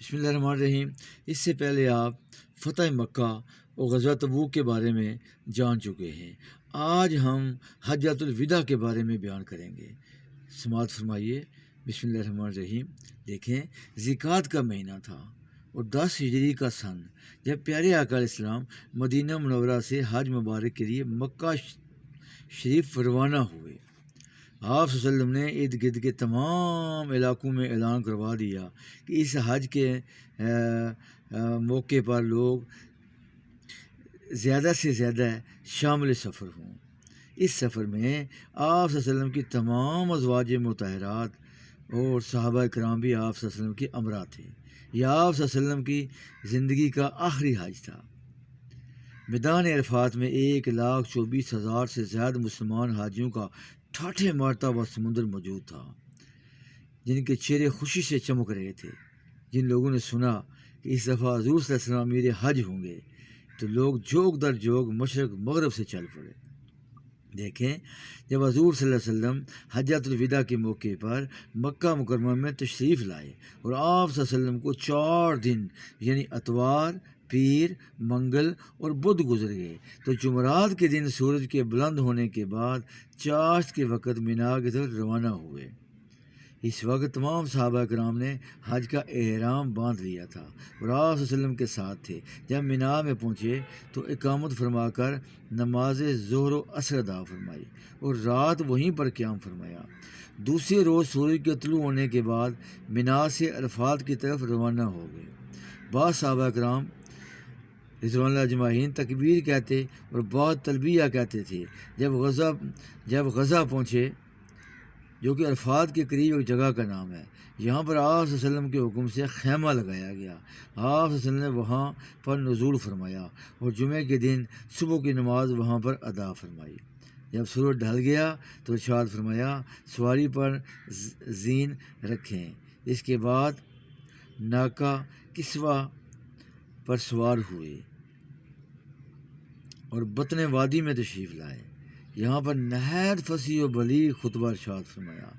بسم اللہ الرحمن الرحیم۔ اس سے پہلے آپ فتح مکہ اور غزوہ تبوک کے بارے میں جان چکے ہیں۔ آج ہم حجۃ الوداع کے بارے میں بیان کریں گے۔ سماعت فرمائیے۔ بسم اللہ الرحمن الرحیم۔ دیکھیں، ذکات کا مہینہ تھا اور 10 ہجری کا سن جب پیارے آقا علیہ السلام مدینہ منورہ سے حج مبارک کے لیے مکہ شریف روانہ ہوئے۔ آپ صلی اللہ علیہ وسلم نے ارد گرد کے تمام علاقوں میں اعلان کروا دیا کہ اس حج کے موقع پر لوگ زیادہ سے زیادہ شامل سفر ہوں۔ اس سفر میں آپ صلی اللہ علیہ وسلم کی تمام ازواج مطہرات اور صحابہ کرام بھی آپ صلی اللہ علیہ وسلم کے امراء تھے۔ یہ آپ صلی اللہ علیہ وسلم کی زندگی کا آخری حج تھا۔ میدان عرفات میں 1,24,000 سے زیادہ مسلمان حاجیوں کا ٹھاٹھے مارتا ہوا سمندر موجود تھا، جن کے چہرے خوشی سے چمک رہے تھے۔ جن لوگوں نے سنا کہ اس دفعہ حضور صلی اللہ علیہ وسلم میرے حج ہوں گے تو لوگ جوگ در جوگ مشرق مغرب سے چل پڑے۔ دیکھیں، جب حضور صلی اللہ علیہ وسلم حجۃ الوداع کے موقع پر مکہ مکرمہ میں تشریف لائے اور آپ صلی اللہ علیہ وسلم کو 4 دن یعنی اتوار، پیر، منگل اور بدھ گزر گئے تو جمعرات کے دن سورج کے بلند ہونے کے بعد چاشت کے وقت مینا کی طرف روانہ ہوئے۔ اس وقت تمام صحابہ کرام نے حج کا احرام باندھ لیا تھا اور آپ صلی اللہ علیہ وسلم کے ساتھ تھے۔ جب مینا میں پہنچے تو اقامت فرما کر نماز ظہر و عصر ادا فرمائی اور رات وہیں پر قیام فرمایا۔ دوسرے روز سورج کے طلوع ہونے کے بعد مینا سے عرفات کی طرف روانہ ہو گئے۔ بعض صحابہ کرام رضوان اللہ اجمعین تکبیر کہتے اور بعض تلبیہ کہتے تھے۔ جب غزہ پہنچے، جو کہ عرفات کے قریب ایک جگہ کا نام ہے، یہاں پر آپ صلی اللہ علیہ وسلم کے حکم سے خیمہ لگایا گیا۔ آپ صلی اللہ علیہ وسلم نے وہاں پر نزول فرمایا اور جمعے کے دن صبح کی نماز وہاں پر ادا فرمائی۔ جب سورج ڈھل گیا تو ارشاد فرمایا، سواری پر زین رکھیں۔ اس کے بعد ناکہ کسوہ پر سوار ہوئے اور بطن وادی میں تشریف لائے۔ یہاں پر نہایت فصیح و بلیغ خطبہ ارشاد فرمایا۔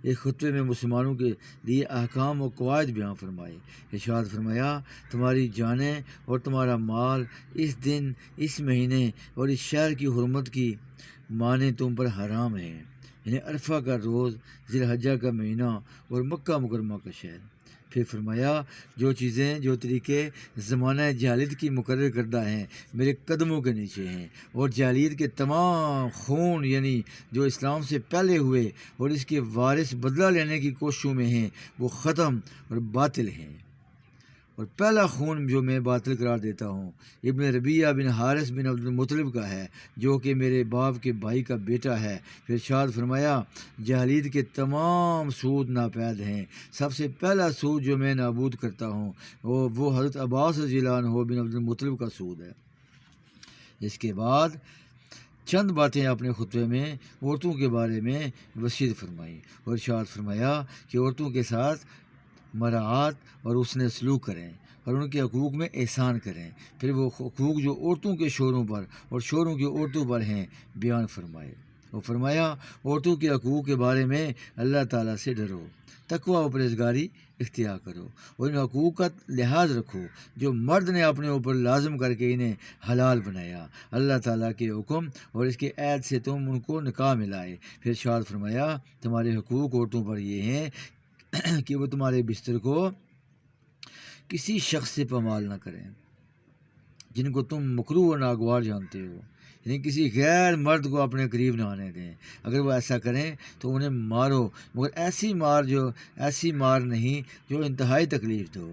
اس خطبے میں مسلمانوں کے لیے احکام و قواعد بیان فرمائے۔ ارشاد فرمایا، تمہاری جانیں اور تمہارا مال اس دن، اس مہینے اور اس شہر کی حرمت کی معنی تم پر حرام ہے، یعنی عرفہ کا روز، ذی الحجہ کا مہینہ اور مکہ مکرمہ کا شہر۔ پھر فرمایا، جو چیزیں، جو طریقے زمانہ جاہلیت کی مقرر کردہ ہیں میرے قدموں کے نیچے ہیں، اور جاہلیت کے تمام خون یعنی جو اسلام سے پہلے ہوئے اور اس کے وارث بدلہ لینے کی کوششوں میں ہیں، وہ ختم اور باطل ہیں۔ اور پہلا خون جو میں باطل قرار دیتا ہوں ابن ربیعہ بن حارث بن عبد المطلب کا ہے، جو کہ میرے باپ کے بھائی کا بیٹا ہے۔ پھر ارشاد فرمایا، جاہلیت کے تمام سود ناپید ہیں۔ سب سے پہلا سود جو میں نابود کرتا ہوں وہ حضرت عباس رضی اللہ عنہ بن عبد المطلب کا سود ہے۔ اس کے بعد چند باتیں اپنے خطبے میں عورتوں کے بارے میں وصیت فرمائی اور ارشاد فرمایا کہ عورتوں کے ساتھ مراعات اور حسن سلوک کریں اور ان کے حقوق میں احسان کریں۔ پھر وہ حقوق جو عورتوں کے شوہروں پر اور شوہروں کی عورتوں پر ہیں بیان فرمائے اور فرمایا، عورتوں کے حقوق کے بارے میں اللہ تعالیٰ سے ڈرو، تقویٰ و پرہیزگاری اختیار کرو اور ان حقوق کا لحاظ رکھو جو مرد نے اپنے اوپر لازم کر کے انہیں حلال بنایا۔ اللہ تعالیٰ کے حکم اور اس کے عہد سے تم ان کو نکاح میں لائے۔ پھر ارشاد فرمایا، تمہارے حقوق عورتوں پر یہ ہیں کہ وہ تمہارے بستر کو کسی شخص سے پامال نہ کریں جن کو تم مکروہ و ناگوار جانتے ہو، یعنی کسی غیر مرد کو اپنے قریب نہ آنے دیں۔ اگر وہ ایسا کریں تو انہیں مارو، مگر ایسی مار نہیں جو انتہائی تکلیف دو،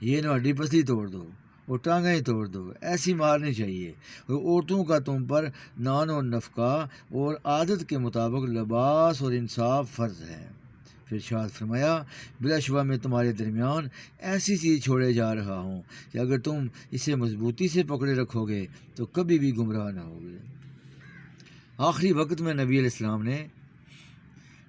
یہ نہ ہڈی پسلی توڑ دو اور ٹانگیں توڑ دو، ایسی مار نہیں چاہیے۔ اور عورتوں کا تم پر نان و نفقہ اور عادت کے مطابق لباس اور انصاف فرض ہے۔ پھر ارشاد فرمایا، بلا شبہ میں تمہارے درمیان ایسی چیز چھوڑے جا رہا ہوں کہ اگر تم اسے مضبوطی سے پکڑے رکھو گے تو کبھی بھی گمراہ نہ ہوگے۔ آخری وقت میں نبی علیہ السلام نے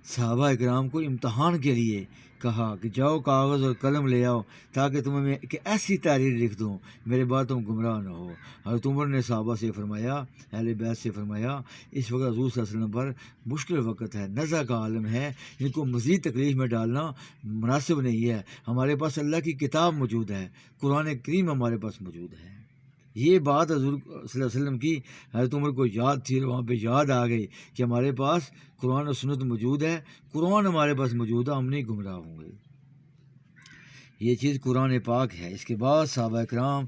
صحابہ کرام کو امتحان کے لیے کہا کہ جاؤ کاغذ اور قلم لے آؤ تاکہ تمہیں میں ایک ایسی تحریر لکھ دوں میرے بعد تم گمراہ نہ ہو۔ حضرت عمر نے صحابہ سے فرمایا، اہل بیت سے فرمایا، اس وقت حضور صلی اللہ علیہ وسلم پر مشکل وقت ہے، نزع کا عالم ہے، ان کو مزید تکلیف میں ڈالنا مناسب نہیں ہے۔ ہمارے پاس اللہ کی کتاب موجود ہے، قرآن کریم ہمارے پاس موجود ہے۔ یہ بات حضور صلی اللہ علیہ وسلم کی حضرت عمر کو یاد تھی اور وہاں پہ یاد آ گئی کہ ہمارے پاس قرآن و سنت موجود ہے، قرآن ہمارے پاس موجود ہے، ہم نہیں گمراہ ہوں گے۔ یہ چیز قرآن پاک ہے۔ اس کے بعد صحابہ کرام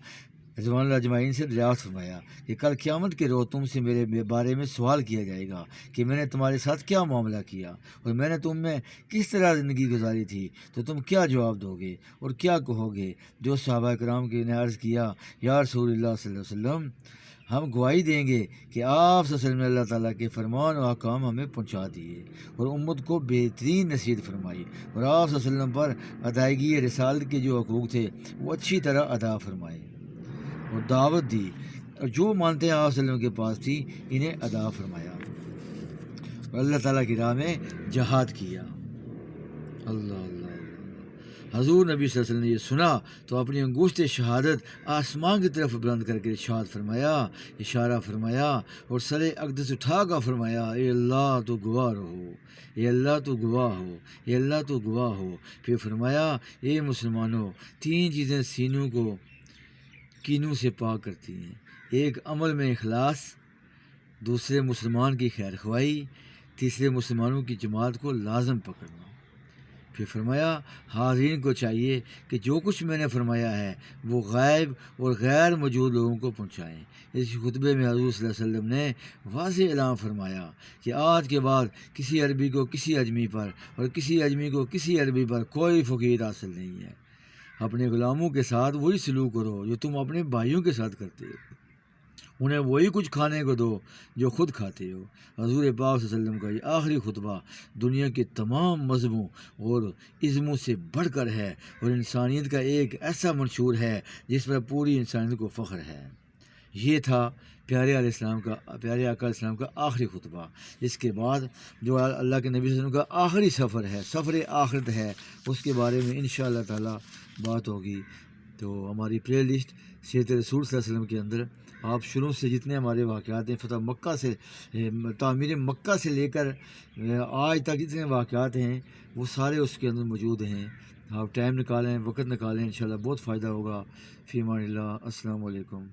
رضوان اللہ اجمعین سے دریافت فرمایا کہ کل قیامت کے روز تم سے میرے بارے میں سوال کیا جائے گا کہ میں نے تمہارے ساتھ کیا معاملہ کیا اور میں نے تم میں کس طرح زندگی گزاری تھی، تو تم کیا جواب دو گے اور کیا کہو گے؟ جو صحابہ کرام نے عرض کیا، یا رسول اللہ صلی اللہ علیہ وسلم، ہم گواہی دیں گے کہ آپ صلی اللہ علیہ وسلم نے اللہ تعالیٰ کے فرمان و احکام ہمیں پہنچا دیے اور امت کو بہترین نصیحت فرمائی، اور آپ صلی اللہ علیہ وسلم پر ادائیگی رسالت کے جو حقوق تھے وہ اچھی طرح ادا فرمائے اور دعوت دی، اور جو مانتے ہیں آپ صلی اللہ علیہ وسلم کے پاس تھی انہیں ادا فرمایا اور اللہ تعالیٰ کی راہ میں جہاد کیا۔ اللہ اللہ اللہ۔ حضور نبی صلی اللہ علیہ وسلم نے یہ سنا تو اپنی انگشت شہادت آسمان کی طرف بلند کر کے ارشاد فرمایا، اشارہ فرمایا اور سر اقدس اٹھا کر فرمایا، اے اللہ تو گواہ رہو، اے اللہ تو گواہ ہو، اے اللہ تو گواہ ہو۔ پھر فرمایا، اے مسلمانوں، تین چیزیں سینوں کو کینوں سے پاک کرتی ہیں، ایک عمل میں اخلاص، دوسرے مسلمان کی خیر خواہی، تیسرے مسلمانوں کی جماعت کو لازم پکڑنا۔ پھر فرمایا، حاضرین کو چاہیے کہ جو کچھ میں نے فرمایا ہے وہ غائب اور غیر موجود لوگوں کو پہنچائیں۔ اس خطبے میں حضور صلی اللہ علیہ وسلم نے واضح اعلان فرمایا کہ آج کے بعد کسی عربی کو کسی اجمی پر اور کسی اجمی کو کسی عربی پر کوئی فقیر حاصل نہیں ہے۔ اپنے غلاموں کے ساتھ وہی سلوک کرو جو تم اپنے بھائیوں کے ساتھ کرتے ہو، انہیں وہی کچھ کھانے کو دو جو خود کھاتے ہو۔ حضور پاک صلی اللہ علیہ وسلم کا یہ آخری خطبہ دنیا کے تمام مذہبوں اور عزموں سے بڑھ کر ہے اور انسانیت کا ایک ایسا منشور ہے جس پر پوری انسانیت کو فخر ہے۔ یہ تھا پیارے علیہ السلام کا، پیارے آقا علیہ السلام کا آخری خطبہ۔ اس کے بعد جو اللہ کے نبی صلی اللہ علیہ وسلم کا آخری سفر ہے، سفر آخرت ہے، اس کے بارے میں انشاءاللہ تعالی بات ہوگی۔ تو ہماری پلے لسٹ سیرت رسول صلی اللہ علیہ وسلم کے اندر آپ شروع سے جتنے ہمارے واقعات ہیں، فتح مکہ سے، تعمیر مکہ سے لے کر آج تک جتنے واقعات ہیں وہ سارے اس کے اندر موجود ہیں۔ آپ ٹائم نکالیں، وقت نکالیں، انشاءاللہ بہت فائدہ ہوگا۔ فی امان اللہ، السلام علیکم۔